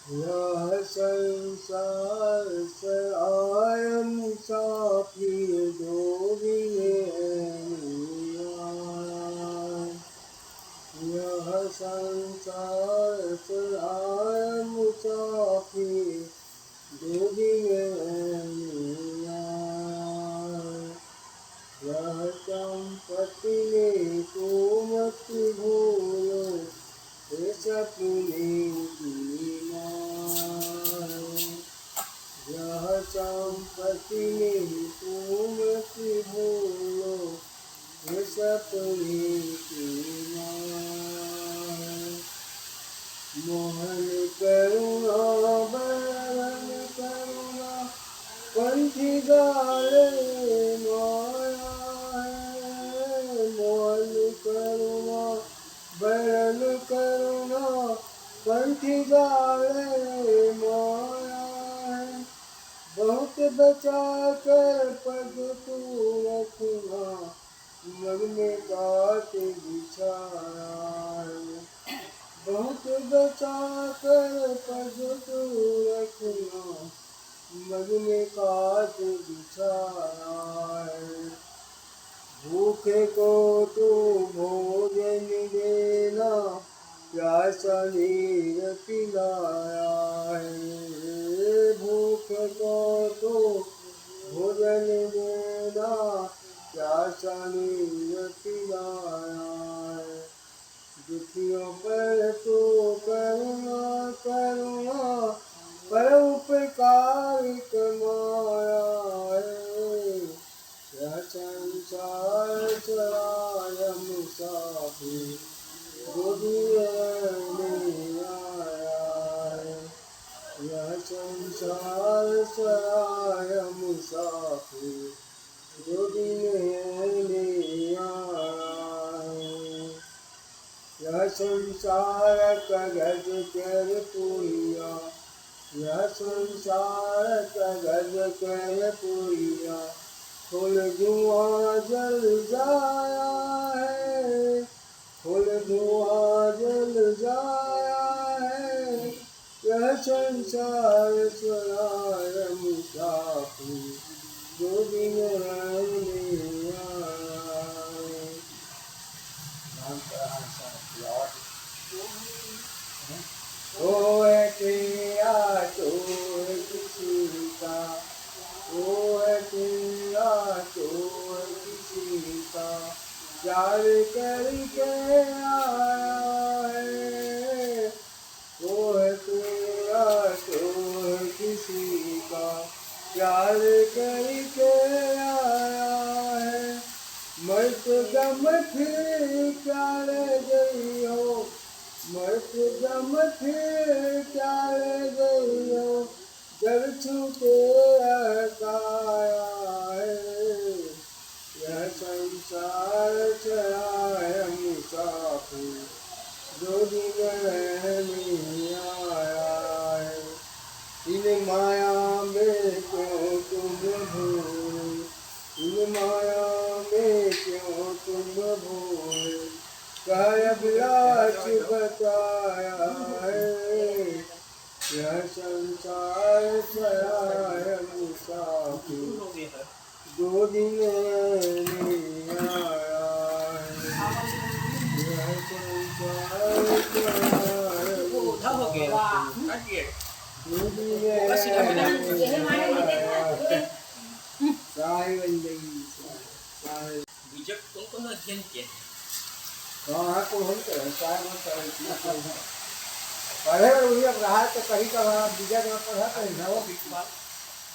यह संसार से आय मुसाफिर जोगी यह संसार से आय मुसाफिर जोगी यह संपत्ति में को मत भूलो ये सपने की मार यह संपत्ति में को मत भूलो ये सपने की मार मोहन करुणा बरन करुणा पंथी गाले माया है मोहन करुणा बरन करुणा पंथी गाले माया है बहुत बचा कर पग तू रखना मन में काट बिछाया है बहुत बचा कर पग तू रखना मन में काट बिछाया है भूखे को तू भोजन देना प्यासा नीर पिलाया है भूख को तो भोजन देना प्यासा नीर पिलाया है दुखियों पर तो करुणा करुणा पर उपकार कमाया है यह संसार चराय मुसाफिर में आया है यह संसार चराय मुसाफिर में आया है यह संसार कागज कर पुरिया यह संसार कागज कर पुरिया फूल धुआं जल जाया है फूल धुआं जल जाया है यह संसार चराय मुसाफिर जो दिन ओ तेरा तो किसी का ओ तेरा तो किसी का प्यार करके आया है ओ तेरा तो किसी का प्यार करके आया है मत गम फिर प्यार गई हो मत गम फिर प्यार गई हो जब छूटे अकाया है यह संसार चराय मुसाफिर जो दिन नहीं आया है इन माया में क्यों तुम भूले इन माया में क्यों तुम भूले काय अभिलाष बताया है यह संसार चराय मुसाफिर दो दिन नहीं आया है यह संसार चराय मुसाफिर दो दिन नहीं आया बीजक कौन अध्ययन किया कहाँ को हम पढ़े उड़िया रहा तो कहीं का बीजा में पढ़ा कहीं ना वो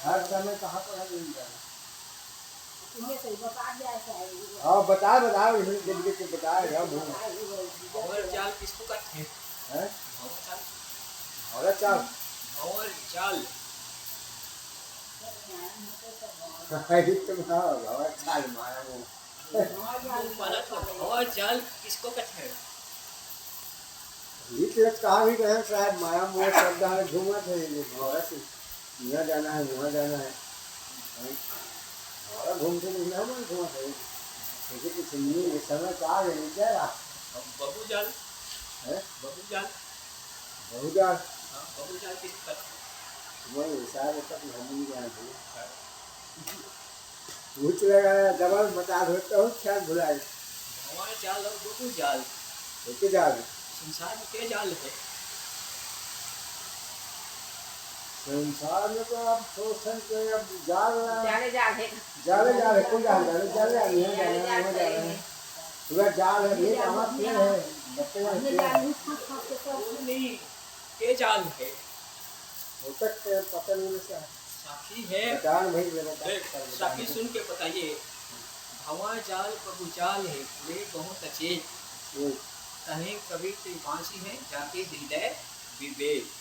हर समय कहाँ पढ़ा नहीं जाना हाँ बता जिंदगी को बताएगा भंवर चाल किसको कहते हैं और चाल भंवर चाल चाल माया वो भंवर चाल किसको कहते हैं कहाँ भी कहें शायद माया मोह शब्द है घूमा थे यहाँ जाना है वहाँ जाना है हमारा घूमते नहीं ना मैं घूमा थे क्योंकि कुछ नहीं समय का नहीं जा रहा बबू जाल है बबू जाल बहुजाल हाँ, बबू जाल किसको कहते हैं? वही सारे तक हम नहीं जानते। भूत लगा डबल बता दो तो क्या भुलाए। भंवर जाल और बबू जाल, होते जा रहे संसार में क्या जाल है? संसार में तो अब सोच के अब जाल जाले जाल है जाले जा रहे कोई जाल जाले जाले आ रही है जाले जा रहे हैं पूरा जाल है ये कहाँ पेड़ है बच्चे हमने हैं जाल उसको वो नहीं, क्या जाल है? हो सकते हैं पता नहीं वैसा साखी है। जाल भाई लेना देख, साखी सुन के बताइए। भंवर जाल बबू जाल है, वे बहुत अच्छे कहीं कभी कोई बांसी है, जाके हृदय विवेक।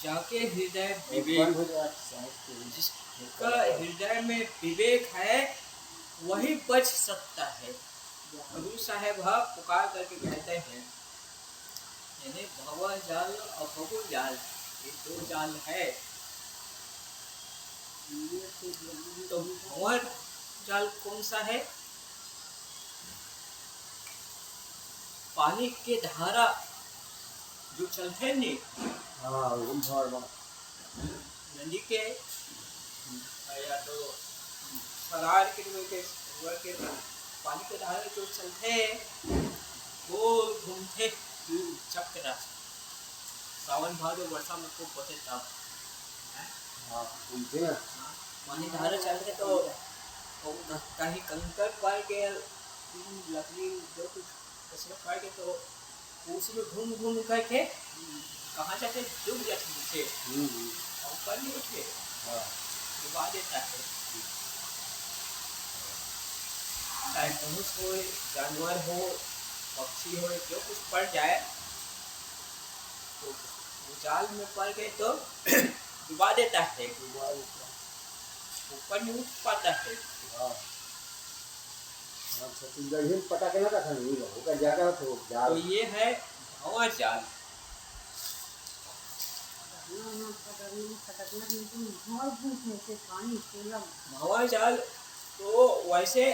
जाके हृदय विवेक, जिसका हृदय में विवेक है वही बच सकता है। गुरु साहेब पुकार करके कहते हैं, यानी भंवर जाल और बबू जाल ये दो जाल है। तो भंवर जाल कौन सा है? पानी के धारा जो चलते हैं नहीं, हाँ नदी के या तो सरार के पानी के धारा जो चलते हैं गोल घूमते चक्र। सावन भादो वर्षा में खूब होते तब पानी धारा चलते तो कहीं कंकर पड़ के लकड़ी जो कुछ कचरा पड़ के तो उसमें घूम घूम करके कहाँ जाते डूब जाते नीचे और ऊपर नहीं उठे डुबा देता है। चाहे मनुष्य हो, जानवर हो, पक्षी हो, जो कुछ पड़ जाए तो वो जाल में पड़ गए तो डुबा देता है, ऊपर नहीं उठ पाता है। पता करना था होगा जाएगा तो तो ये है भंवर जाल। भंवर जाल तो वैसे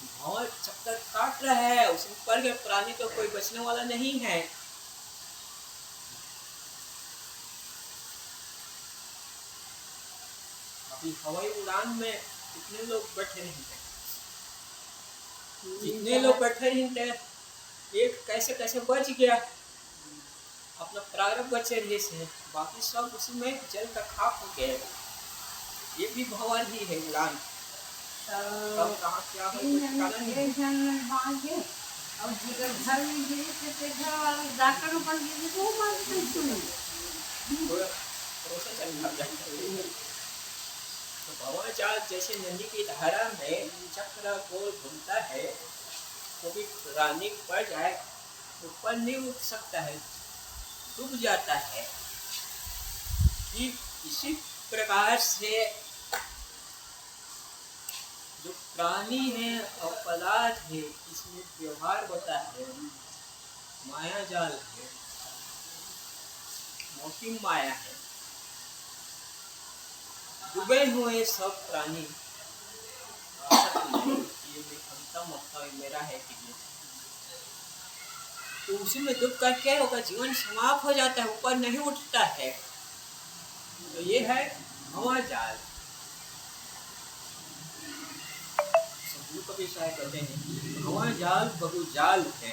भंवर चक्कर काट रहा है, उसमें पड़ गए प्राणी तो कोई बचने वाला नहीं है। अभी हवाई उड़ान में कितने लोग बैठे नहीं थे, जितने लोग बैठे नहीं थे एक कैसे कैसे बच गया, अपना प्रारंभ बचे रहे से, बाकी सब उसमें जल का खाक हो गया। ये भी भंवर ही है उड़ान। तब कहाँ क्या हो और जिगर घर में गिरी तो घर वाला डॉक्टर ऊपर गिरी तो वो बात नहीं सुनी। भरोसा चल जाता है। तो भंवर जाल जैसे नदी की धारा में चक्र गोल घूमता है, कभी प्राणी पड़ जाए ऊपर नहीं उठ सकता है, डूब जाता है। ठीक इसी प्रकार से जो प्राणी है और पदार्थ है इसमें व्यवहार होता है, माया जाल है, मौसम माया है। डूबे हुए सब प्राणी ये क्षमता मौका मेरा है कि तो उसी में डूब कर क्या होगा, जीवन समाप्त हो जाता है, ऊपर नहीं उठता है। तो ये है भंवर जाल। कभी शायद कहते हैं भंवर जाल बबू जाल है,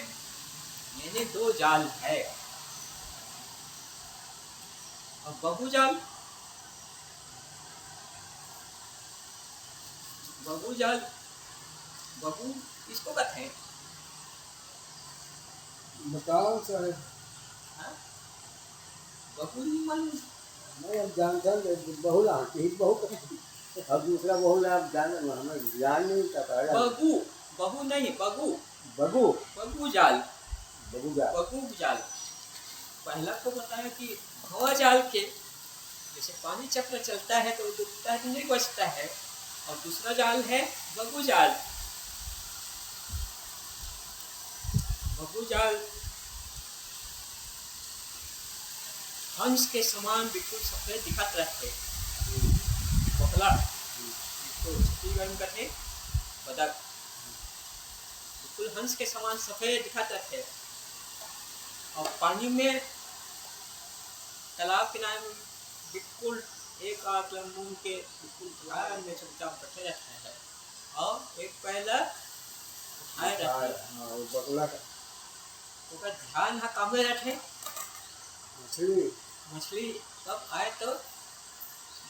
यानी दो जाल है। और बबू जाल, बबू जाल, बबू किसको कहते हैं? बताओ सर। बबू नहीं मालूम? नहीं हम जानते हैं बहुला बहुत अब दूसरा बहुला आप जान हमें जान नहीं पता। बबू, बबू नहीं बगू, बगू बगू जाल, बगू जाल, बगू जाल। पहला तो बताया कि भंवर जाल के जैसे पानी चक्र चलता है तो डूबता है नहीं बचता है, और दूसरा जाल है बगू जाल। बगू जाल हंस के समान बिल्कुल सफेद दिखत रहते, बगला तो छत्तीसगढ़ में कहते बदक, बिल्कुल हंस के समान सफेद दिखाता थे। और पानी में तालाब किनारे में बिल्कुल एक आंख मूंद के बिल्कुल ध्यान में चुपचाप बैठे रहता है और एक पहला उठाए रहता है। हाँ, वो बगुला का ओकर ध्यान हा कामे रखे मछली मछली तब आए तो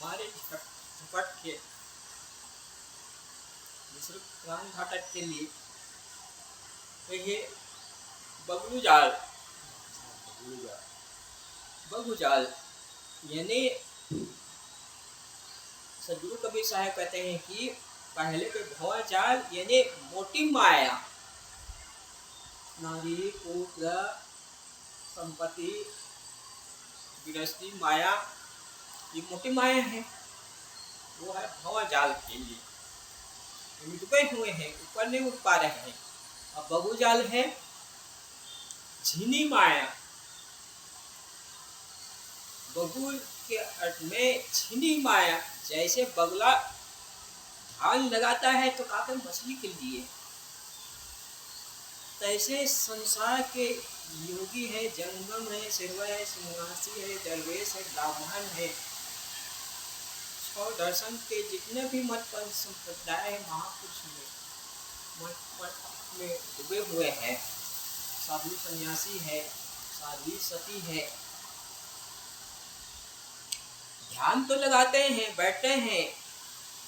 मारे झपट के दूसरे प्राण घाटक के लिए तो ये बगलू जाल बगू जाल यानी सदगुरु कबीर साहब कहते हैं कि पहले के भंवर जाल यानी मोटी माया, नारी पुत्र संपत्ति गृहस्थी माया, ये मोटी माया है, वो है भंवर जाल के लिए डूबे हुए हैं, ऊपर नहीं उठ पा रहे हैं। अब बगू जाल है झीनी माया, बगुल के अर्थ में झीनी माया, जैसे बगुला ढाल लगाता है तो काफी मछली के लिए, तैसे संसार के योगी है, जंगम है, सिरवा है, सन्यासी है, दरवेश है, ब्राह्मण है, छह दर्शन के जितने भी मत पर संप्रदाय है महापुरुष मत में डूबे हुए हैं, साधु सन्यासी है, साध्वी सती है, ध्यान तो लगाते हैं, बैठते हैं,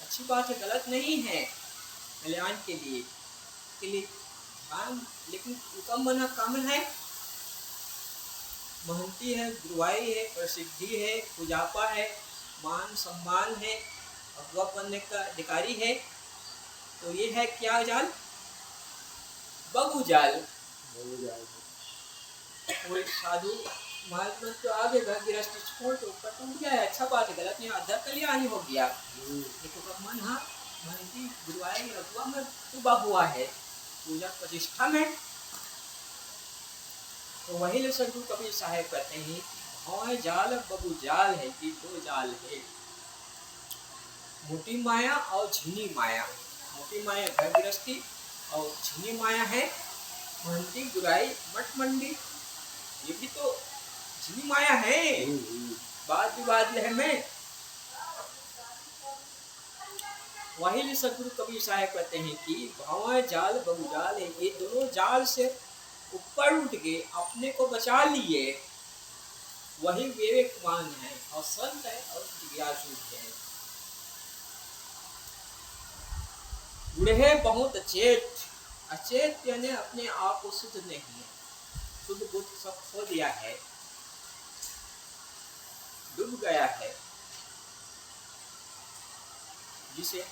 अच्छी बात है, गलत नहीं है, कल्याण के लिए ध्यान, लेकिन कम बना कम है, महंती है, गुरुवाई है, प्रसिद्धि है, पूजापा है, मान सम्मान है, अगवा बनने का अधिकारी है, तो ये है क्या जाल? बगू जाल। कोई साधु महात्मा तो आगे घर गृहस्थी छोड़ तो ऊपर टूट गया है, अच्छा बात है, गलत नहीं, आधा कल्याण हो गया, लेकिन मन हाँ महंती गुरुवाई अगवा में डूबा हुआ है पूजा प्रतिष्ठा में। तो वही लोग सदगुरु कबीर साहब कहते हैं भंवर जाल बगू जाल है, कि दो जाल है, मोटी माया और झीनी माया। मोटी माया घर गृहस्थी और झीनी माया है महंती गुराई मठ मंडी, ये भी तो झीनी माया है, वाद विवाद लहर में। वही सदगुरु कबीर साहब कहते हैं कि भंवर जाल बगू जाल है, ये दोनों जाल से ऊपर उठ के अपने को बचा लिए, वही विवेकवान है और संत है और जिज्ञासु है। बुढ़े बहुत अचेत, अचेत यानी अपने आप को शुद्ध नहीं है, शुद्ध बुद्ध सब खो दिया है, डूब गया है, जिसे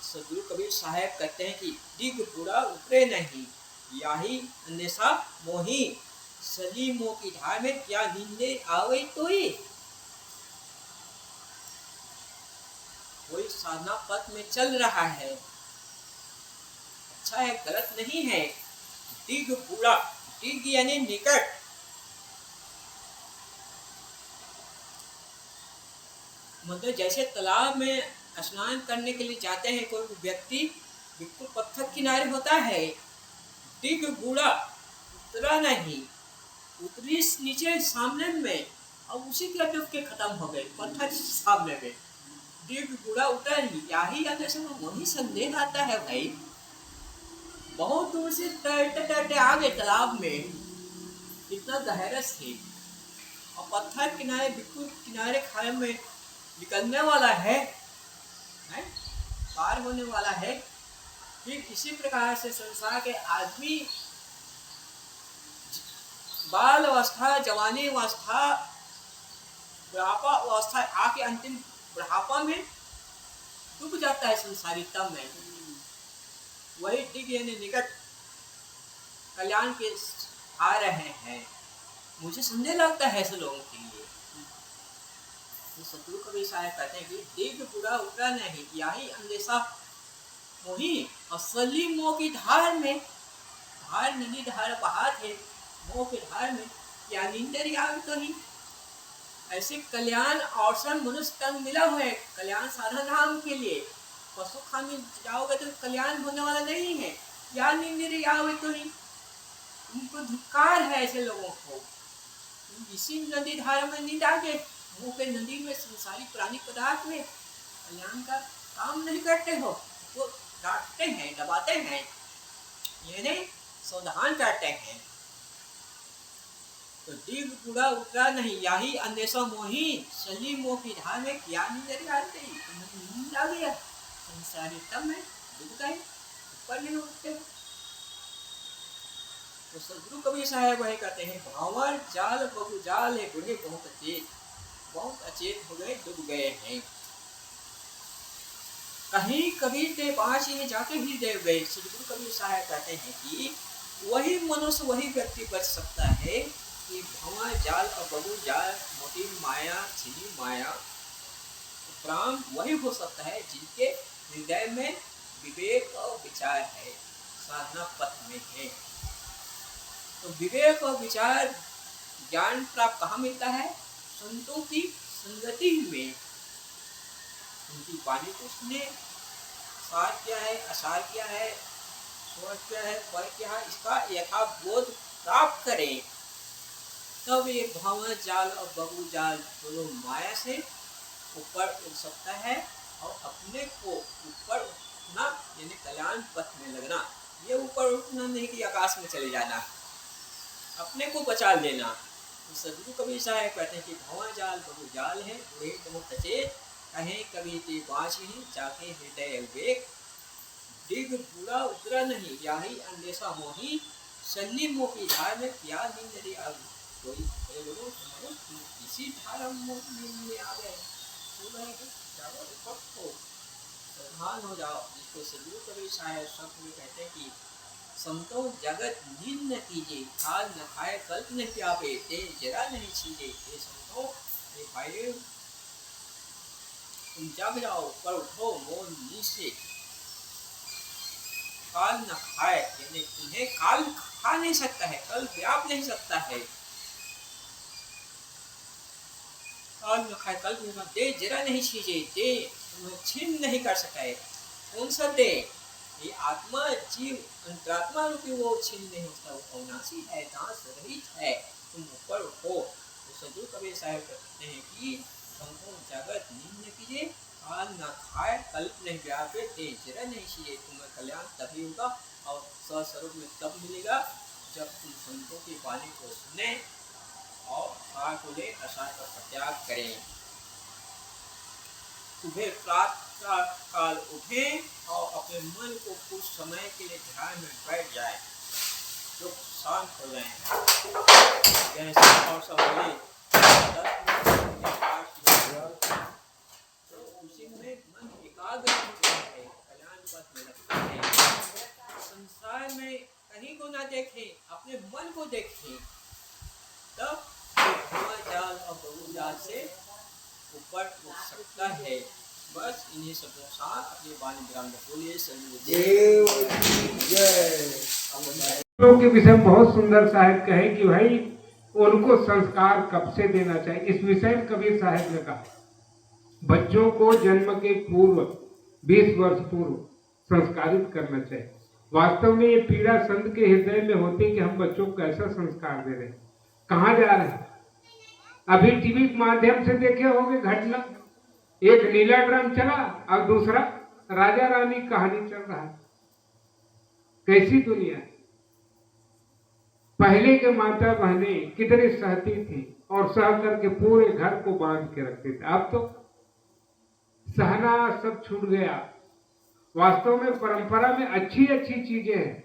सदगुरु कबीर साहब कहते हैं कि डिग बुरा उतरे नहीं, यही अन्वेषा मोही, सली मोह की धार में क्या नींदे आवे तो ही। कोई साधना पथ में चल रहा है, अच्छा है, गलत नहीं है, डिग बुरा, डिग यानी निकट, मतलब जैसे तालाब में स्नान करने के लिए जाते हैं कोई व्यक्ति, बिल्कुल पत्थर किनारे होता है, डिग बूढ़ा उतरा नहीं, उतरी नीचे सामने में और उसी के डूब के खत्म हो गए पत्थर सामने में, डिग बूढ़ा उतरा नहीं, यही अगर से वही संदेह आता है भाई, बहुत दूर से तैरते तैरते आ गए तालाब में, इतना गहरा से और पत्थर किनारे बिल्कुल किनारे खाने में निकलने वाला है, पार होने वाला है। फिर इसी प्रकार से संसार के आदमी बाल अवस्था, जवानी अवस्था, बुढ़ापा अवस्था आके अंतिम बुढ़ापा में डूब जाता है संसारिता में, वही डिग यानी निकट कल्याण के आ रहे हैं। मुझे संदेह लगता है ऐसे लोगों के लिए, सदगुरु कबीर साहब कहते हैं कि डिग बुरा उतरा नहीं, यही अंदेशा मोही, और सली मोह की धार में, धार नदी धार बहात है, मोह के धार में क्या नींदर आवे तो ही। ऐसे कल्याण अवसर मनुष्य तन मिला हुआ है कल्याण साधन राम के लिए, पशु खाने जाओगे तो कल्याण होने वाला नहीं है, या निंदरी आवे तो नहीं, उनको धिक्कार है ऐसे लोगों को। तुम इसी नदी धारा में नहीं डाले, मुंह के नदी में संसारी प्राणी पदार्थ में कल्याण का काम नहीं करते हो, वो डांटते हैं, दबाते हैं, ये नहीं सावधान करते हैं। तो दीर्घ पूरा उतरा नहीं, यही अंदेशा मोही सली मोह की धार में क्या नहीं डालते, नींद आ गया संसारी तब में डूब गए, ऊपर नहीं उठते। तो सदगुरु कबीर साहब वही कहते हैं, भावर जाल बहु जाल है बुढ़े बहुत अचेत हो गए, डूब गए हैं। कहीं कबीर के पास ही जाके ही देव गए। सदगुरु कबीर साहब कहते हैं कि वही मनुष्य वही व्यक्ति बच सकता है कि भंवर जाल और बहु जाल मोटी माया छिली माया उपराम वही हो सकता है जिनके हृदय में विवेक और विचार है, साधना पथ में है। तो विवेक और विचार ज्ञान प्राप्त कहाँ मिलता है? संतों की संगति में। उनकी वाणी को सुने, सार क्या है, असार क्या है, स्वर क्या है, पर क्या है, इसका यथाबोध प्राप्त करें, तब ये भंवर जाल और बहु जाल दोनों माया से ऊपर उठ सकता है और अपने को ऊपर उठना यानी कल्याण पथ में लगना। ये ऊपर उठना नहीं कि आकाश में चले जाना, अपने को बचा लेना। तो सदगुरु कबीर साहब कहते हैं कि भंवर जाल बहु जाल है, बुढ़े बहुत अचेत, कहें कभी ते बाँच ही जाके हृदय विवेक, दीर्घ पूरा उतरा नहीं, यही अंदेशा मोही सन्नी मोह की धार में क्या नहीं नदी आ गई। कोई लोगों इसी धारा में आ गए, सावधान हो जाओ। जिसको सदगुरु कबीर साहब शब्द में कहते हैं कि समतो जगत नींद न कीजिए, काल न खाए कल्प न प्यापे, ते जरा नहीं छीजे। ये समतो ये भाई तुम जग जाओ, पर उठो मोन नीचे, काल न खाए यानी तुम्हें काल खा नहीं सकता है, कल व्याप नहीं सकता है, काल न खाए कल दे जरा नहीं छीजे, दे तुम्हें छीन नहीं कर सकता है। कौन सा दे? ये आत्मा जीव अंतरात्मा रूपी वो छीन नहीं होता, वो अविनाशी है, नाश रहित है। तुम ऊपर उठो। तो सदगुरु कबीर साहब कहते हैं कि संपूर्ण जगत नींद न कीजिए, काल न खाए कल्प नहीं व्यापे, ते जरा नहीं छीजे। तुम्हें कल्याण तभी होगा और स्वस्वरूप में तब मिलेगा जब तुम संतों की वाणी को सुने और सार को ले असार का प्रत्याग करें। सुबह प्रातः काल उठे और अपने मन को कुछ समय के लिए ध्यान में बैठ जाए, जो शांत हो जाए। और सब बोले तो उसी में मन एकाग्र होता है, कल्याण पथ में लगता है। संसार में कहीं को ना देखें, अपने मन को देखें, तब जाल और बहु जाल से ऊपर उठ सकता है। बस इन्हीं शब्दों के साथ अपनी वाणी विराम बोलिए। के विषय में बहुत सुंदर साहब कहे कि भाई उनको संस्कार कब से देना चाहिए। इस विषय में कबीर साहब ने कहा बच्चों को जन्म के पूर्व 20 वर्ष पूर्व संस्कारित करना चाहिए। वास्तव में ये पीड़ा संत के हृदय में होती है कि हम बच्चों को कैसा संस्कार दे रहे हैं, कहाँ जा रहे हैं। अभी टीवी के माध्यम से देखे होंगे घटना, एक नीला ड्रम चला और दूसरा राजा रानी कहानी चल रहा है। कैसी दुनिया है। पहले के माता बहनें कितनी सहती थी और सह करके पूरे घर को बांध के रखते थे। अब तो सहना सब छूट गया। वास्तव में परंपरा में अच्छी अच्छी चीजें हैं,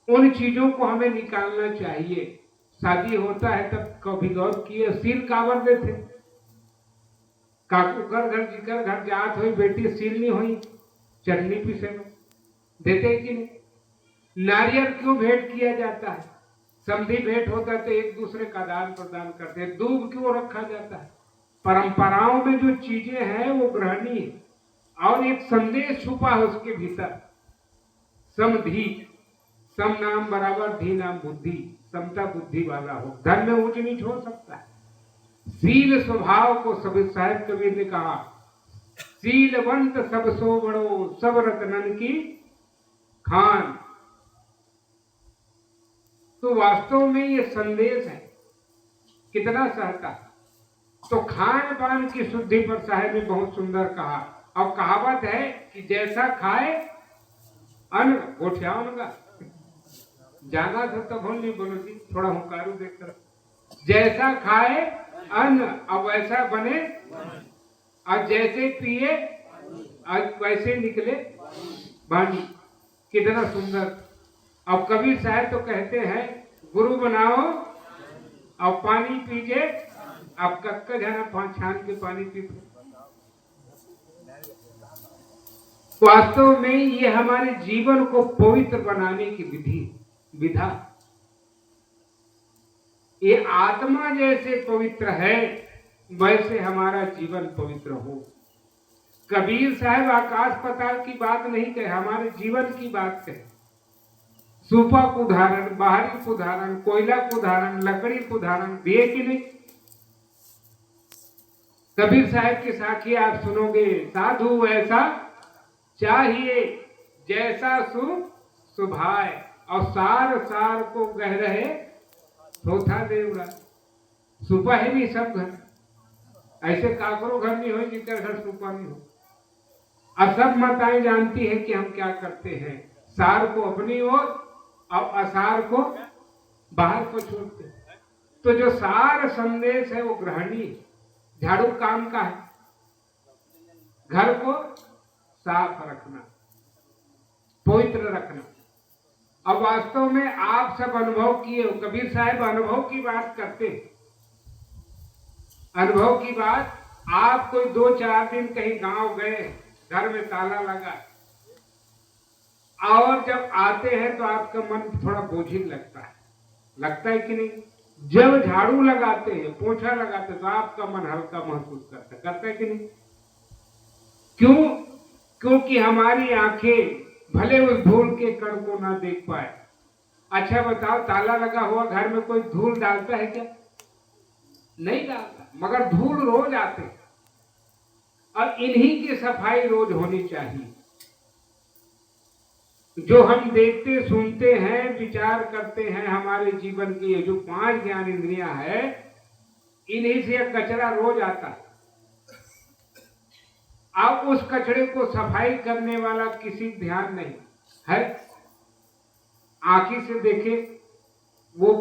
उन चीजों को हमें निकालना चाहिए। शादी होता है तब कभी गौर किए सील कावर देते, काकू कर घर जिकर घर जात हुई बेटी सील नहीं हुई चटनी पीसे में देते कि नहीं। नारियल क्यों भेंट किया जाता है? समधी भेंट होता है तो एक दूसरे का दान प्रदान करते हैं। दूब क्यों रखा जाता है? परंपराओं में जो चीजें हैं वो ग्रहणीय है और एक संदेश छुपा है उसके भीतर। समधी, सम नाम बराबर धी नाम बुद्धि, समता बुद्धि वाला हो। धन में ऊंच नीच हो सकता है। सील स्वभाव को सब साहिब कबीर ने कहा, सीलवंत सब सो बड़ो सब रतनन की खान। तो वास्तव में ये संदेश है, कितना सहता। तो खान पान की शुद्धि पर साहब ने बहुत सुंदर कहा। और कहावत है कि जैसा खाए अन्न गोठियाओं का जाना था तब हम नहीं बोलो जी, थोड़ा हुंकारू देखकर। जैसा खाए अन्न और वैसा बने, और जैसे पिए और वैसे निकले वाणी। कितना सुंदर। अब कबीर साहब तो कहते हैं गुरु बनाओ और पानी पीजे, अब कक्का जाना छान के पानी पीते। वास्तव में ये हमारे जीवन को पवित्र बनाने की विधा। ये आत्मा जैसे पवित्र है वैसे हमारा जीवन पवित्र हो। कबीर साहब आकाश पाताल की बात नहीं कहे, हमारे जीवन की बात कहे। सूपा को उदाहरण, बाहरी को उदाहरण, कोयला को उदाहरण, लकड़ी को उदाहरण दिए कि नहीं। कबीर साहब की साखी आप सुनोगे, साधु ऐसा चाहिए जैसा सुभाए, और सार सार को कह रहे थोथा देवरा। सुपा ही नहीं सब घर, ऐसे काकरो घर नहीं हो जिनका घर सुपा नहीं हो। अब सब माताएं जानती है कि हम क्या करते हैं, सार को अपनी ओर और असार को बाहर को छोड़ते हैं। तो जो सार संदेश है वो ग्रहणीय। झाड़ू काम का है, घर को साफ रखना, पवित्र रखना। अब वास्तव में आप सब अनुभव किए हो, कबीर साहब अनुभव की बात करते हैं। अनुभव की बात, आप कोई 2-4 दिन कहीं गांव गए, घर में ताला लगा, और जब आते हैं तो आपका मन थोड़ा बोझिल लगता है कि नहीं। जब झाड़ू लगाते हैं, पोछा लगाते हैं, तो आपका मन हल्का महसूस करता है कि नहीं। क्यों? क्योंकि हमारी आंखें भले उस धूल के कण को ना देख पाए। अच्छा बताओ, ताला लगा हुआ घर में कोई धूल डालता है क्या? नहीं डालता, मगर धूल रोज आते हैं, और इन्हीं की सफाई रोज होनी चाहिए। जो हम देखते सुनते हैं, विचार करते हैं, हमारे जीवन की ये जो 5 ज्ञान इंद्रियां है, इन्हीं से कचरा रोज आता है। अब उस कचरे को सफाई करने वाला किसी ध्यान नहीं है। आंखी से देखे वो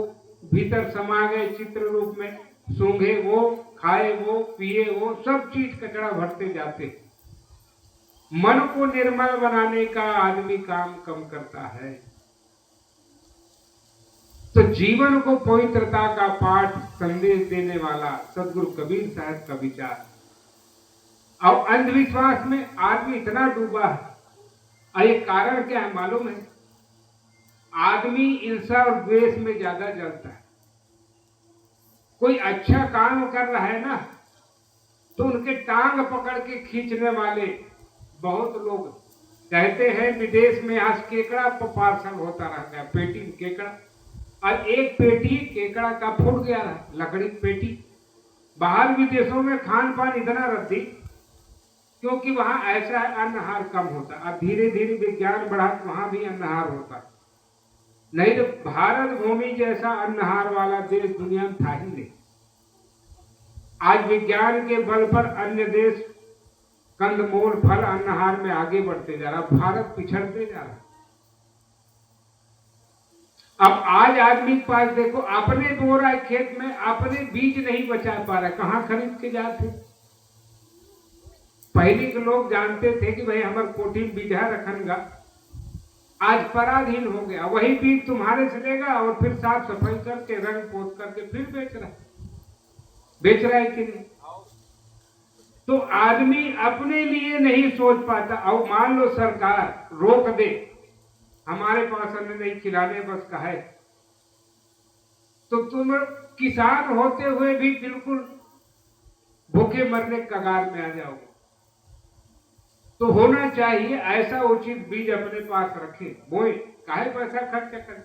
भीतर समा गए चित्र रूप में, सूंघे वो, खाए वो, पिए वो, सब चीज कचरा भरते जाते। मन को निर्मल बनाने का आदमी काम कम करता है। तो जीवन को पवित्रता का पाठ संदेश देने वाला सदगुरु कबीर साहब का विचार। और अंधविश्वास में आदमी इतना डूबा है, और ये कारण क्या है मालूम है? आदमी ईर्ष्या और द्वेष में ज्यादा जलता है। कोई अच्छा काम कर रहा है ना, तो उनके टांग पकड़ के खींचने वाले बहुत लोग। कहते हैं विदेश में आज केकड़ा पार्सल होता रहता है, पेटी केकड़ा, और एक पेटी केकड़ा का फूट गया है, लकड़ी पेटी। बाहर विदेशों में खान पान इतना रद्दी, क्योंकि वहां ऐसा अन्नहार कम होता। अब धीरे धीरे विज्ञान बढ़ा, वहां भी अन्नहार होता, नहीं तो भारत भूमि जैसा अन्नहार वाला देश दुनिया में था ही नहीं। आज विज्ञान के बल पर अन्य देश कंदमूल फल अन्नहार में आगे बढ़ते जा रहा, भारत पिछड़ते जा रहा। अब आज आदमी के पास देखो, अपने बो रहा है खेत में, अपने बीज नहीं बचा पा रहा, कहां खरीद के जाते। पहले के लोग जानते थे कि भाई हमारे कोठी बीजा रखनगा, आज पराधीन हो गया। वही बीज तुम्हारे से लेगा और फिर साफ सफाई करके रंग पोत करके फिर बेच रहा है कि नहीं। तो आदमी अपने लिए नहीं सोच पाता। और मान लो सरकार रोक दे, हमारे पास अन्न नहीं, खिलाने बस का है, तो तुम किसान होते हुए भी बिल्कुल भूखे मरने कगार में आ जाओगे। तो होना चाहिए ऐसा उचित बीज अपने पास रखे, बोए, काहे पैसा खर्च करें।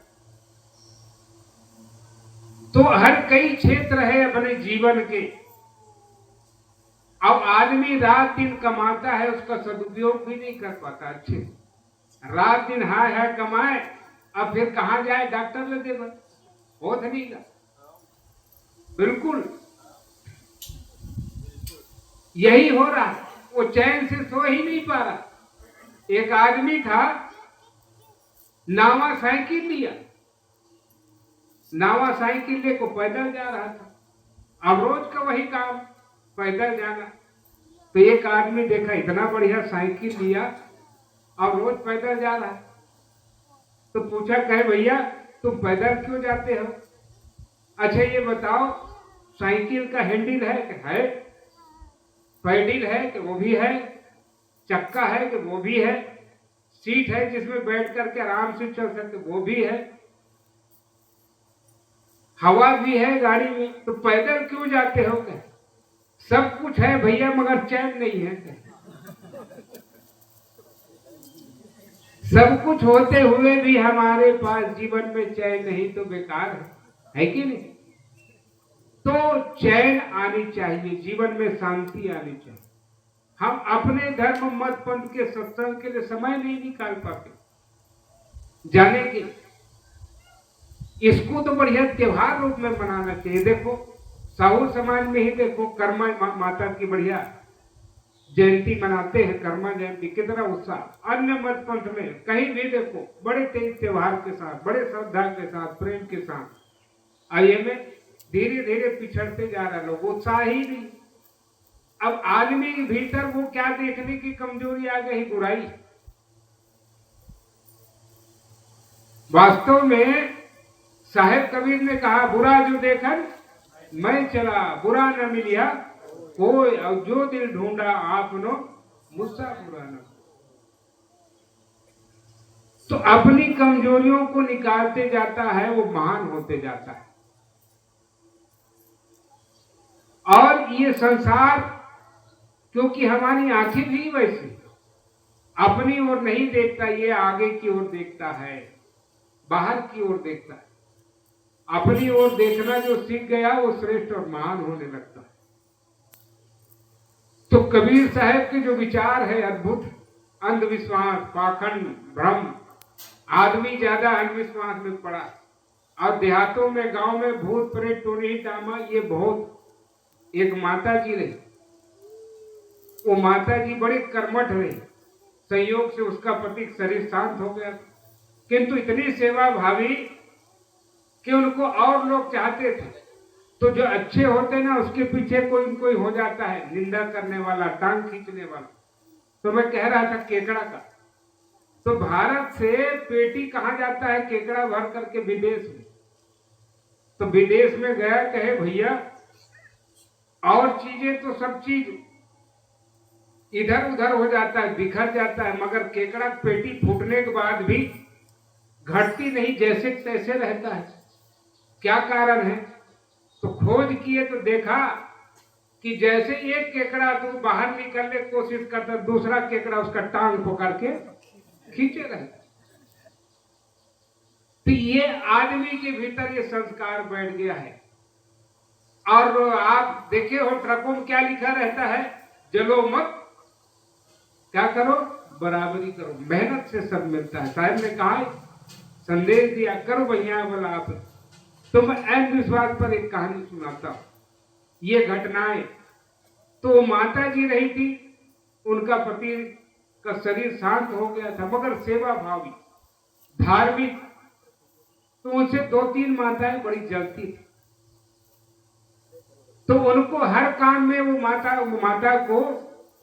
तो हर कई क्षेत्र है अपने जीवन के। अब आदमी रात दिन कमाता है, उसका सदुपयोग भी नहीं कर पाता अच्छे। रात दिन हाय हाय कमाए, अब फिर कहाँ जाए डॉक्टर लगे बस हो नहीं का। बिल्कुल यही हो रहा है, वो चैन से सो ही नहीं पा रहा। एक आदमी था, नावा साइकिल लिया, नावा साइकिल ले को पैदल जा रहा था। अब रोज का वही काम, पैदल जाना। तो एक आदमी देखा इतना बढ़िया साइकिल लिया और रोज पैदल जा रहा है, तो पूछा कहे भैया तुम पैदल क्यों जाते हो? अच्छा ये बताओ साइकिल का हैंडल है कि है, पैडल है कि वो भी है, चक्का है कि वो भी है, सीट है जिसमें बैठ करके आराम से चल सकते वो भी है, हवा भी है गाड़ी में, तो पैदल क्यों जाते हो? क्या सब कुछ है भैया मगर चैन नहीं है। सब कुछ होते हुए भी हमारे पास जीवन में चैन नहीं तो बेकार है कि नहीं? तो चैन आनी चाहिए, जीवन में शांति आनी चाहिए। हम अपने धर्म मत पंथ के सत्संग के लिए समय नहीं निकाल पाते जाने के। इसको तो बढ़िया त्योहार रूप में मनाना चाहिए। देखो साहू समाज में ही देखो कर्मा माता की बढ़िया जयंती मनाते हैं, कर्मा जयंती, कितना उत्साह। अन्य मत पंथ में कहीं भी देखो बड़े तेज त्योहार के साथ, बड़े श्रद्धा के साथ, प्रेम के साथ। आइए में धीरे धीरे पिछड़ते जा रहे लोग, उत्साह ही नहीं। अब आदमी के भीतर वो क्या देखने की कमजोरी आ गई? बुराई। वास्तव में साहेब कबीर ने कहा बुरा जो देखन मैं चला, बुरा न मिलिया कोई, और जो दिल ढूंढा आपनो मुझसा बुरा न। तो अपनी कमजोरियों को निकालते जाता है वो महान होते जाता है। और ये संसार क्योंकि हमारी आंखें भी वैसी अपनी ओर नहीं देखता, ये आगे की ओर देखता है, बाहर की ओर देखता है। अपनी ओर देखना जो सीख गया वो श्रेष्ठ और महान होने लगता है। तो कबीर साहब के जो विचार है अद्भुत। अंधविश्वास, पाखंड, भ्रम, आदमी ज्यादा अंधविश्वास में पड़ा। और देहातों में, गांव में भूत प्रेत टोनी टामा ये बहुत। एक माता जी रही, वो माता जी बड़ी कर्मठ रही, संयोग से उसका पति शरीर शांत हो गया, किंतु इतनी सेवा भावी कि उनको और लोग चाहते थे। तो जो अच्छे होते ना उसके पीछे कोई कोई हो जाता है निंदा करने वाला, टांग खींचने वाला। तो मैं कह रहा था केकड़ा का, तो भारत से पेटी कहाँ जाता है केकड़ा भर करके विदेश में। तो विदेश में गया, कहे भैया और चीजें तो सब चीज इधर उधर हो जाता है, बिखर जाता है, मगर केकड़ा पेटी फूटने के बाद भी घटती नहीं, जैसे तैसे रहता है। क्या कारण है? तो खोज किए तो देखा कि जैसे एक केकड़ा तो बाहर निकलने की कोशिश करता, दूसरा केकड़ा उसका टांग पकड़ के खींचे रहता। तो ये आदमी के भीतर ये संस्कार बैठ गया है। और आप देखे हो ट्रकों में क्या लिखा रहता है? जलो मत, क्या करो? बराबरी करो, मेहनत से सब मिलता है। साहब ने कहा, संदेश दिया, करो भैया बोला आप। तो मैं अंधविश्वास पर एक कहानी सुनाता हूं। ये घटनाएं तो माता जी रही थी, उनका पति का शरीर शांत हो गया था, मगर सेवा भावी, धार्मिक। तो उनसे 2-3 माताएं बड़ी जलती थी। तो उनको हर काम में वो माता को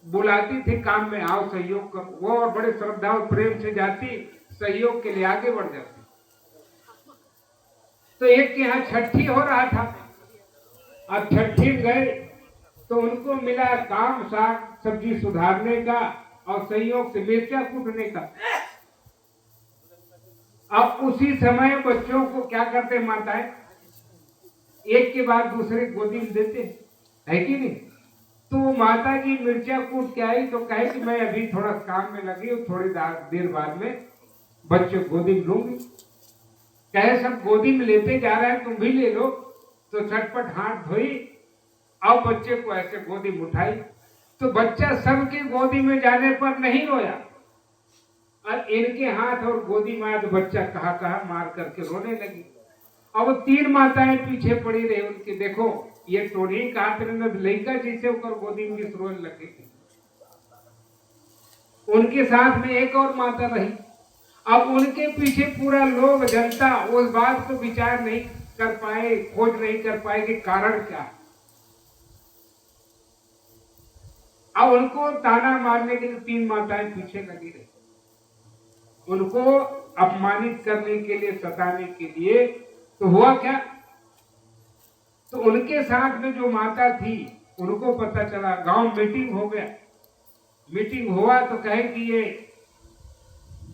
बुलाती थी, काम में आओ सहयोग करो। वो और बड़े श्रद्धा और प्रेम से जाती, सहयोग के लिए आगे बढ़ जाती। तो एक के यहाँ छठी हो रहा था, अब छठी गए तो उनको मिला काम साग सब्जी सुधारने का और सहयोग से मिर्चा कूटने का। अब उसी समय बच्चों को क्या करते माताएं, एक के बाद दूसरे गोदी में देते है कि नहीं? तो माता जी मिर्चा कूट के आई तो कहे कि मैं अभी थोड़ा काम में लगी हूँ, थोड़ी देर बाद में बच्चे गोदी में लूंगी। कहे सब गोदी में लेते जा रहे हैं, तुम भी ले लो। तो झटपट हाथ धोई और बच्चे को ऐसे गोदी में उठाई। तो बच्चा सबके गोदी में जाने पर नहीं रोया, और इनके हाथ और गोदी में तो बच्चा कहा कहा मार करके रोने लगी। अब 3 माताएं पीछे पड़ी रही उनकी, देखो ये टोनी कहा लड़का जैसे ऊपर गोदी में रोने लगे। उनके साथ में एक और माता रही। अब उनके पीछे पूरा लोग जनता उस बात को विचार नहीं कर पाए, खोज नहीं कर पाए कि कारण क्या है। अब उनको ताना मारने के लिए 3 माताएं पीछे लगी रही, उनको अपमानित करने के लिए, सताने के लिए। तो हुआ क्या, तो उनके साथ में जो माता थी उनको पता चला, गांव मीटिंग हो गया। मीटिंग हुआ तो कहे कि ये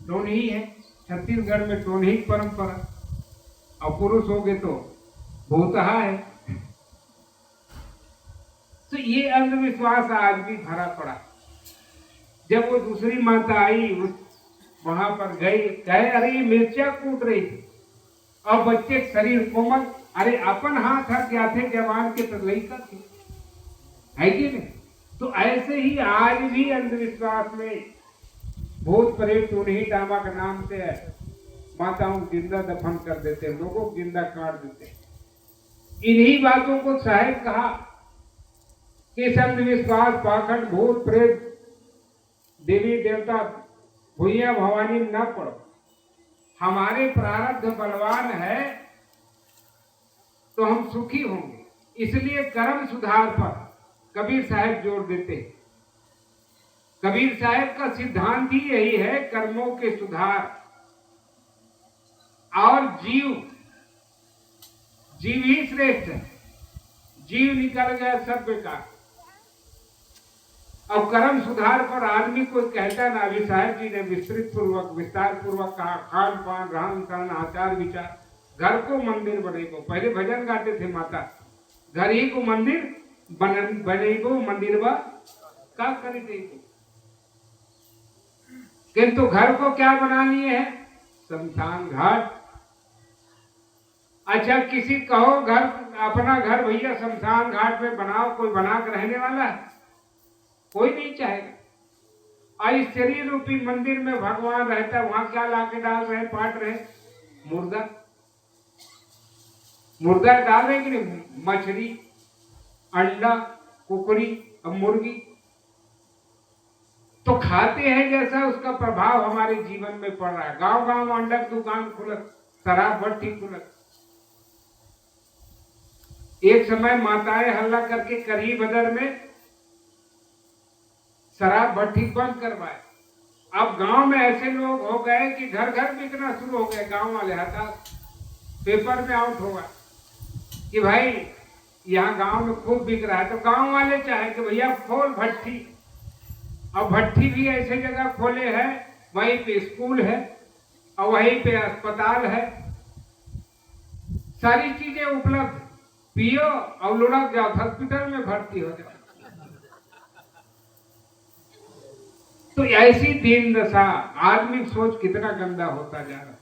टोनही है, छत्तीसगढ़ में टोनही परंपरा, और पुरुष हो गए तो भूतहा है। तो ये अंधविश्वास आज भी भरा पड़ा। जब वो दूसरी माता आई, वहां पर गई, कहे अरे ये मिर्चा कूट रही थी, और बच्चे शरीर कोमल, अरे अपन हाथ हट गया थे जवान के तो लड़का थे, है कि नहीं। तो ऐसे ही आज भी अंधविश्वास में भूत प्रेत टोनही डामा के नाम से माताओं को जिंदा दफन कर देते, लोगों को जिंदा काट देते। इन्हीं बातों को साहेब कहा कि अंधविश्वास, पाखंड, भूत प्रेत, देवी देवता, भूया भवानी न पढ़ो। हमारे प्रारब्ध बलवान है तो हम सुखी होंगे, इसलिए कर्म सुधार पर कबीर साहब जोर देते हैं। कबीर साहब का सिद्धांत ही यही है, कर्मों के सुधार। और जीव ही श्रेष्ठ है, जीव निकल गया सब बेकार। अब कर्म सुधार पर आदमी कोई कहता ना, अभी साहब जी ने विस्तार पूर्वक कहा, खान पान, रहन सहन, आचार विचार, घर को मंदिर बनेगो। पहले भजन गाते थे माता, घर ही को मंदिर बनेगो, मंदिर बा का कर देगो। किंतु घर को क्या बना लिए है, शमशान घाट। अच्छा किसी कहो घर, अपना घर भैया शमशान घाट में बनाओ, कोई बना कर रहने वाला है? कोई नहीं चाहेगा। और इस शरीर रूपी मंदिर में भगवान रहता है, वहां क्या लाके डाल रहे, पाट रहे, मुर्दा। मुर्दा डाल रहे कि नहीं, मछली, अंडा, कुकड़ी, अब मुर्गी तो खाते हैं, जैसा उसका प्रभाव हमारे जीवन में पड़ रहा है। गांव गांव अंडा की दुकान खुलत, शराब भट्टी खुलत। एक समय माताएं हल्ला करके करी बदर में शराब भट्टी बंद करवाए। अब गांव में ऐसे लोग हो गए कि घर घर बिकना शुरू हो गए। गांव वाले हताश, पेपर में आउट होगा कि भाई यहाँ गांव में खूब बिक रहा है। तो गांव वाले चाहे कि भैया खोल भट्टी, और भट्टी भी ऐसे जगह खोले हैं, वहीं पे स्कूल है और वहीं पे अस्पताल है, सारी चीजें उपलब्ध, पियो और लुढ़क जाओ, हॉस्पिटल में भर्ती हो जाओ। तो ऐसी दीन दशा, आदमी सोच कितना गंदा होता जा रहा।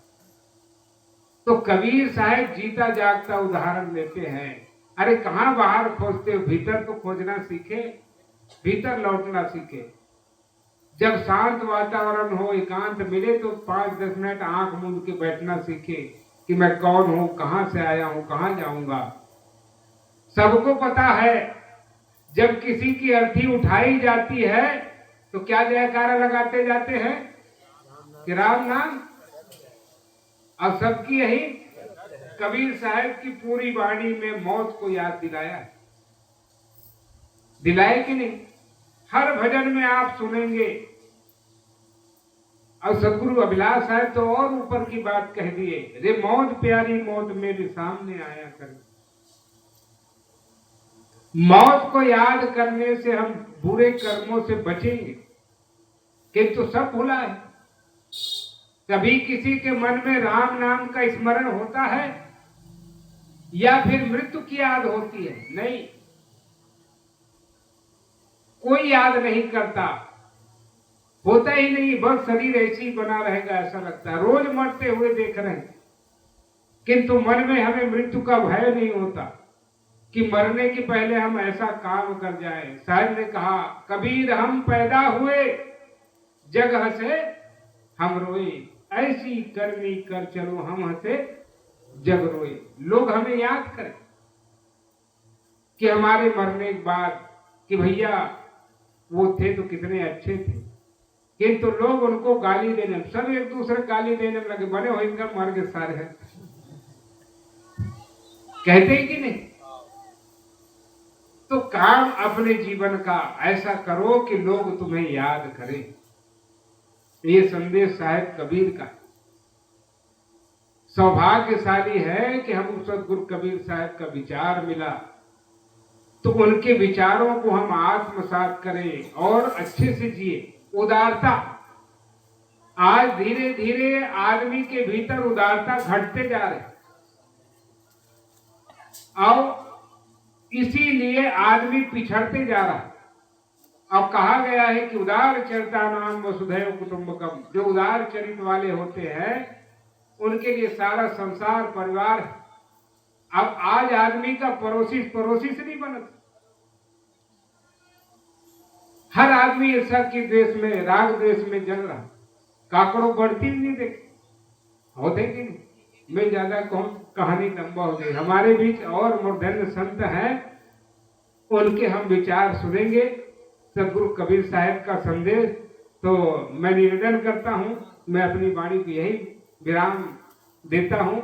तो कबीर साहब जीता जागता उदाहरण लेते हैं। अरे कहां बाहर खोजते हो, भीतर तो खोजना सीखे, भीतर लौटना सीखे। जब शांत वातावरण हो, एकांत मिले तो 5-10 मिनट आंख मूंद के बैठना सीखे कि मैं कौन हूं, कहां से आया हूं, कहां जाऊंगा। सबको पता है जब किसी की अर्थी उठाई जाती है तो क्या जयकारा लगाते जाते हैं कि राम नाम। अब सबकी यही कबीर साहब की पूरी वाणी में मौत को याद दिलाए कि नहीं। हर भजन में आप सुनेंगे। और सदगुरु अभिलाष साहब तो और ऊपर की बात कह दिए, रे मौत प्यारी मौत मेरे सामने आया कर। मौत को याद करने से हम बुरे कर्मों से बचेंगे, किंतु सब भुला है। कभी किसी के मन में राम नाम का स्मरण होता है या फिर मृत्यु की याद होती है? नहीं, कोई याद नहीं करता, होता ही नहीं। बस शरीर ऐसे ही बना रहेगा, ऐसा लगता है रोज मरते हुए देख रहे हैं, किंतु मन में हमें मृत्यु का भय नहीं होता कि मरने के पहले हम ऐसा काम कर जाएं। साहब ने कहा, कबीर हम पैदा हुए जग हंसे हम रोए, ऐसी करनी कर चलो हम हंसे जग रोए। लोग हमें याद करें कि हमारे मरने के बाद कि भैया वो थे तो कितने अच्छे थे, किंतु लोग उनको गाली देने, सब एक दूसरे गाली देने लगे, बने हो इनका मर के सारे हैं, कहते हैं कि नहीं। तो काम अपने जीवन का ऐसा करो कि लोग तुम्हें याद करें। ये संदेश साहेब कबीर का। सौभाग्यशाली है कि हम सदगुरु कबीर साहब का विचार मिला, तो उनके विचारों को हम आत्मसात करें और अच्छे से जिए। उदारता, आज धीरे धीरे आदमी के भीतर उदारता घटते जा रही, और इसीलिए आदमी पिछड़ते जा रहा है। अब कहा गया है कि उदार चरिता नाम वसुधैव कुटुंबकम, जो उदार चरित वाले होते हैं उनके लिए सारा संसार परिवार है। अब आज आदमी का पड़ोसी से नहीं बनता, हर आदमी ईर्ष्या की द्वेष में, राग द्वेष में जल रहा। काकड़ों बढ़ती नहीं देखे होते कि नहीं। मैं ज्यादा कहूं कहानी लंबा हो गई। हमारे बीच और मूर्धन्य संत हैं, उनके हम विचार सुनेंगे, सदगुरु कबीर साहब का संदेश। तो मैं निवेदन करता हूं, मैं अपनी वाणी को यही विराम देता हूं।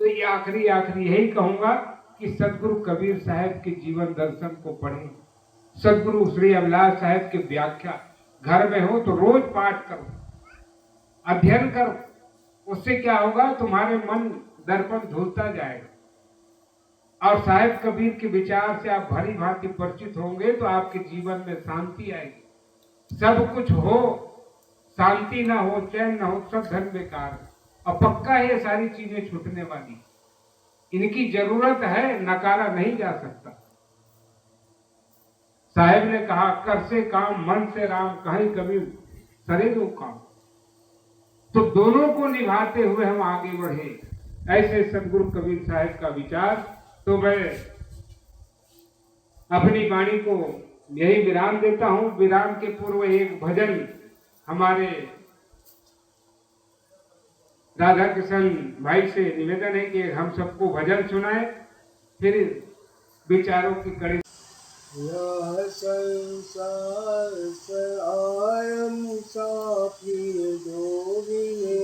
तो ये आखिरी यही कहूंगा कि सदगुरु कबीर साहब के जीवन दर्शन को पढ़ें। सदगुरु श्री अभिलाष साहब की व्याख्या घर में हो तो रोज पाठ करो, अध्ययन करो। उससे क्या होगा, तुम्हारे मन दर्पण धुलता जाएगा और साहेब कबीर के विचार से आप भली भांति परिचित होंगे तो आपके जीवन में शांति आएगी। सब कुछ हो, शांति ना हो, चैन ना हो, सब धन बेकार है। और पक्का है ये सारी चीजें छूटने वाली, इनकी जरूरत है, नकारा नहीं जा सकता। साहेब ने कहा, कर से काम मन से राम, कहीं कभी सरे दो काम। तो दोनों को निभाते हुए हम आगे बढ़े, ऐसे सदगुरु कबीर साहब का विचार। तो मैं अपनी वाणी को यही विराम देता हूं। विराम के पूर्व एक भजन हमारे राधा किशन भाई से निवेदन है कि हम सबको भजन सुनाए, फिर विचारों की कड़ी। यह संसार से आय मुसाफिर जोगिए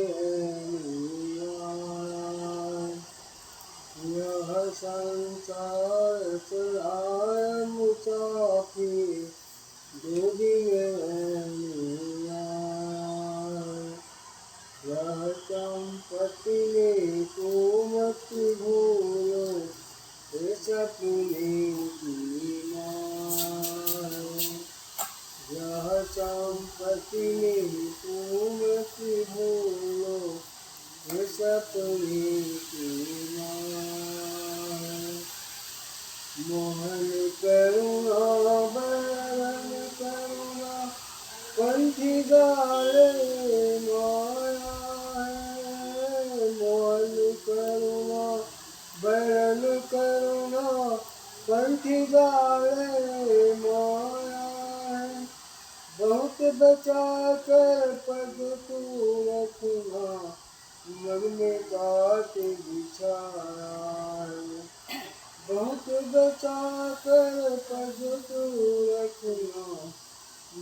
यह संसार से आय मुसाफिर जोगिए यह संपत्ति ने को मत भूलो, सपने की यह संपत्ति में तुम भूलो, सपने की मोहन करुणा बरन करुणा पंथी गाले माया मोहन करुणा बरन करुणा पंथी गाले माया बहुत बचा कर पग तू रखना, मन में काट बिछाया बहुत बचा कर पग तू रखना,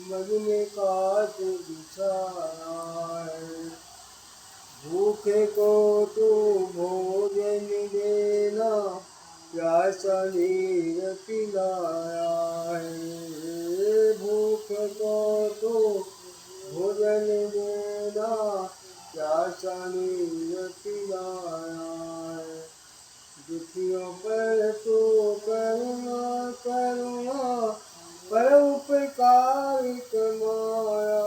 मन में काट बिछाया भूखे को तू भोजन देना, प्यासा नीर पिलाया भूख को तो भोजन देना, प्यासा नीर पिलाया दुखियों पर तो करुणा करुणा पर उपकार कमाया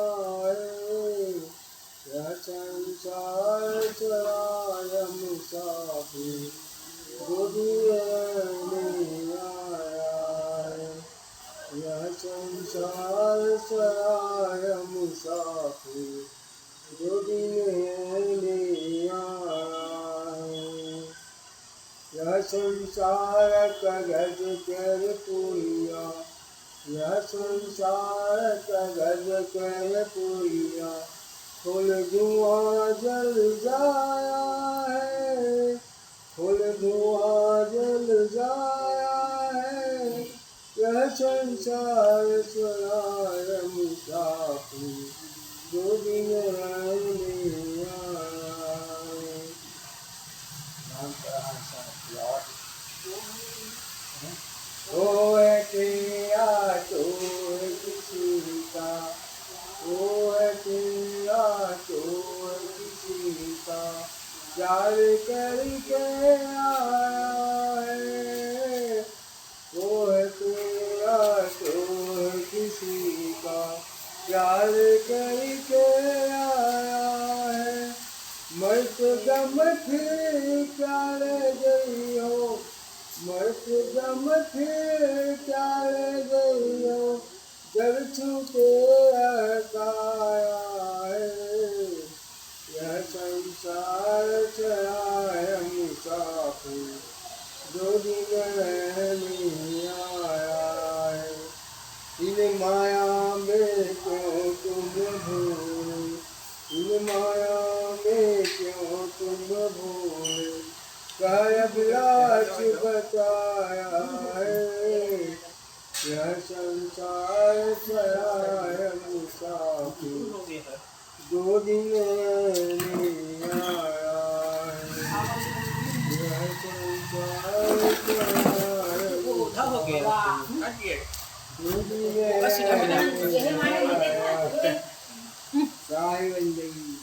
यह संसार चराय मुसाफिर गोदिए में आया यह संसार चराय मुसाफिर गोदिए में आया यह संसार कागज कर पुरिया यह संसार कागज कर पुरिया फूल धुआं जल जाया है, फूल धुआं जल जाया है, यह संसार स्वराय मुसाफिर जो दिन नहीं आया। ओ है तेरा चोर किसी का, ओ है तेरा चोर किसी का, प्यार करके आया है। ओ है तेरा चोर किसी का, प्यार करके आया है। मर्द गम फिर प्यार गई हो, मर्द गम फिर प्यार गई हो, जब छूटे काया है। यह संसार चला है मुसाफिर जो दिन नहीं आया है। इन माया में क्यों तुम भूले, इन माया में क्यों तुम भूले, काय अभिलाष बताया है। यह संसार चला मुसाफिर हो गया है। दो दिन नहीं आया है। यह संसार चला वो उधर हो गया, कट गया। दो दिन बस इधर नहीं आया है। चाय बन गई।